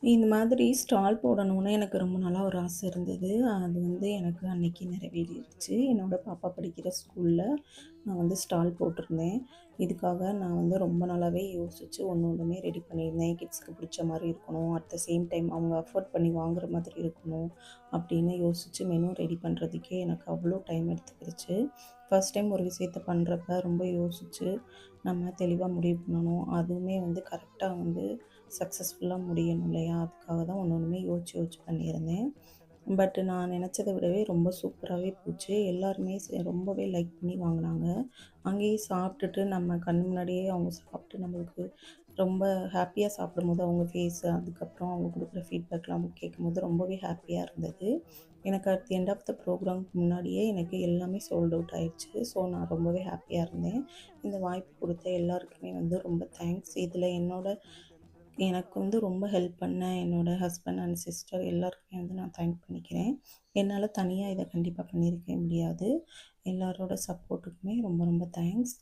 இந்த மாதிரி ஸ்டால் போடணும்னு எனக்கு ரொம்ப நாளா ஒரு ஆசை இருந்தது. அது எனக்கு அன்னைக்கு நிறைவேறிருச்சு. என்னோட பாப்பா படிக்கிற ஸ்கூல்ல நான் ஸ்டால் போட்டிருந்தேன். இதுக்காக நான் ரொம்ப நாளாவே யோசிச்சு ஒண்ணொண்ணுமே ரெடி பண்ணியிருந்தேன். கிட்ஸ்க்கு பிடிச்ச மாரி இருக்கணும். அட் த சேம் டைம் அவங்க அஃபோர்ட் பண்ணி வாங்குற மாதிரி இருக்கணும். அப்படின்னு யோசிச்சு மெனு ரெடி பண்ணுறதுக்கே எனக்கு அவ்வளோ டைம் எடுத்துக்கிடுச்சு. ஃபர்ஸ்ட் டைம் ஒரு விஷயத்த பண்ணுறப்ப ரொம்ப யோசிச்சு நம்ம தெளிவா முடிவு பண்ணணும். அதுவுமே கரெக்ட்டா சக்ஸஸ்ஃபுல்லா முடியணும் இல்லையா? அதுக்காக தான் ஒண்ணொண்ணுமே யோசிச்சு யோசிச்சு பண்ணியிருந்தேன். பட் நான் நினச்சத விடவே ரொம்ப சூப்பராவே போச்சு. எல்லாருமே ரொம்பவே லைக் பண்ணி வாங்குனாங்க. அங்கேயே சாப்பிட்டுட்டு நம்ம கண் முன்னாடியே அவங்க சாப்பிட்டு நம்மளுக்கு ரொம்ப ஹாப்பியா சாப்பிடும்போது அவங்க ஃபேஸு, அதுக்கப்புறம் அவங்க குடுக்குற ஃபீட்பேக்லாம் கேட்கும்போது ரொம்பவே ஹாப்பியா இருந்தது. எனக்கு at the end of the ப்ரோகிராம்க்கு முன்னாடியே எனக்கு எல்லாமே சோல்ட் அவுட் ஆயிடுச்சு. ஸோ நான் ரொம்பவே ஹாப்பியா இருந்தேன். இந்த வாய்ப்பு குடுத்த எல்லாருக்குமே ரொம்ப தேங்க்ஸ். இதில எனக்கு ரொம்ப ஹெல்ப் பண்ண என்னோட ஹஸ்பண்ட் அண்ட் சிஸ்டர் எல்லாருக்குமே நான் தேங்க் பண்ணிக்கிறேன். என்னால தனியா இத கண்டிப்பா பண்ணியிருக்கவே முடியாது. எல்லாரோட சப்போர்ட்டுக்குமே ரொம்ப ரொம்ப தேங்க்ஸ்.